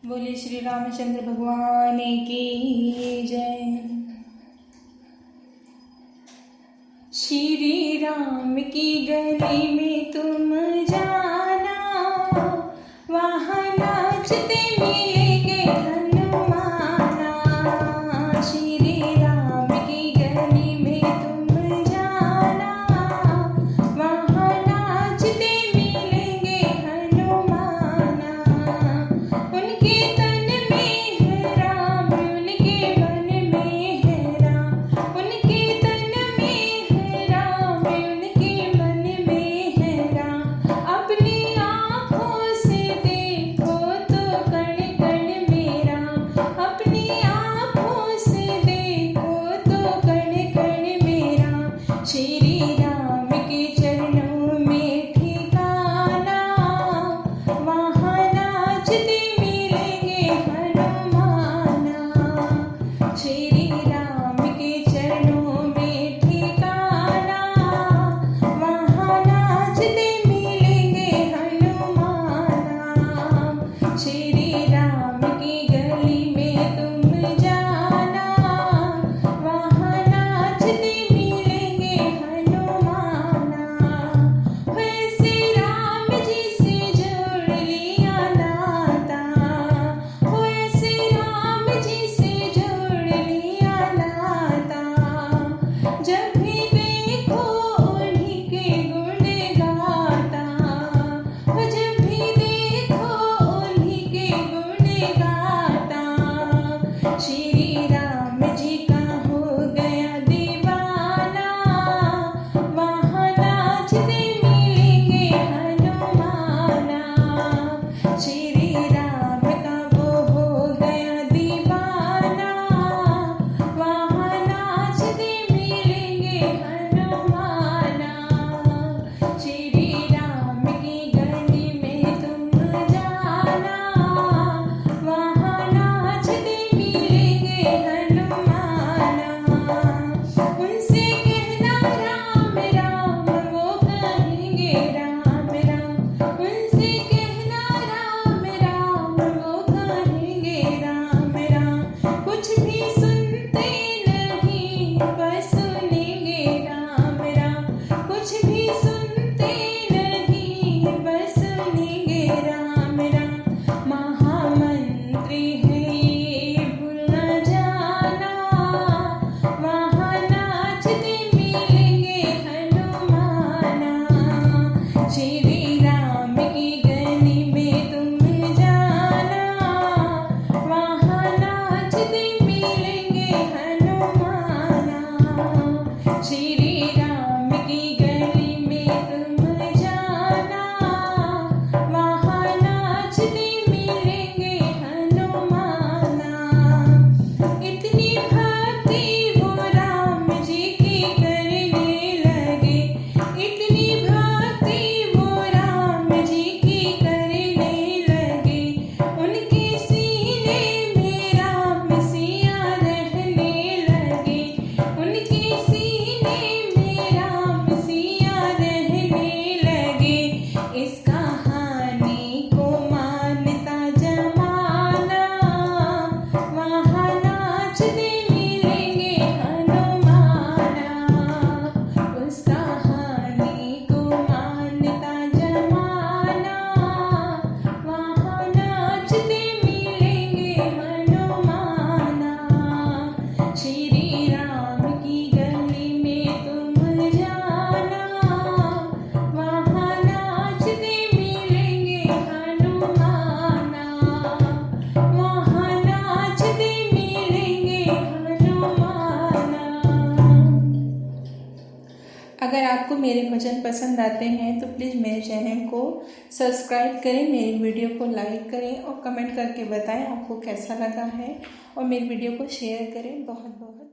बोले श्री रामचंद्र भगवान की जय। श्री राम की गली में तुम जाना, वहाँ नाचते मिलेंगे हनुमाना। श्री राम की गली में तुम जाना, वहाँ नाचते मिलेंगे हनुमाना। उनके तन में है राम, उनके मन में है राम। उनके तन में है राम, उनके मन में है राम। अपनी आँखों से देखो तो कण कण में राम। अपनी आँखों से देखो तो कण कण में राम। श्री राम के चरणों में ठिकाना, वहाँ नाचते मिलेंगे हनुमाना। श्री राम के चरणों में ठिकाना, वहाँ नाचते मिलेंगे हनुमाना। श्री राम की गली में तुम जाना, वहाँ नाचते मिलेंगे हनुमाना। वैसे राम जी से जोड़ लिया नाता, वैसे राम जी से जोड़ लिया नाता। जब भी देखो उन्हीं के गुण गाता, जब भी देखो उन्हीं के गुण गाता। श्री राम जी का हो गया दीवाना, वहाँ नाचते मिलेंगे हनुमाना। श्री राम का वो हो गया दीवाना, वहाँ नाचते मिलेंगे हनुमाना। श्री राम की गली में तुम जाना, वहाँ नाचते मिलेंगे हनुमाना। उनसे कहना राम राम, वो कहेंगे राम राम। उनसे कहना राम राम, वो कहेंगे राम राम। कुछ भी सुनते नहीं, बस सुनेंगे राम राम। कुछ भी सुनते नहीं, बस सुनेंगे राम राम। महामंत्री है ये भूल न जाना, वहाँ नाचते मिलेंगे हनुमाना। श्री राम की गली में तुम जाना, वहाँ नाचते मिलेंगे हनुमाना। श्री राम की गली में तुम जाना, वहाँ नाचते मिलेंगे हनुमाना। इतनी भक्ति वो राम जी की करने लगे, इतनी भक्ति वो राम जी की करने लगे। उनके सीने में राम सिया रहने लगे, उनके सीने में राम सिया रहने लगे। इस कहानी को मानता जमाना, वहाँ नाचते मिलेंगे हनुमाना। उस कहानी को मानता जमाना, वहाँ नाचते मिलेंगे हनुमाना। श्री राम की गली में तुम जाना, वहाँ नाचते मिलेंगे हनुमाना। वहाँ नाचते मिलेंगे हनुमाना। अगर आपको मेरे भजन पसंद आते हैं तो प्लीज़ मेरे चैनल को सब्सक्राइब करें, मेरी वीडियो को लाइक करें और कमेंट करके बताएं आपको कैसा लगा है, और मेरी वीडियो को शेयर करें। बहुत बहुत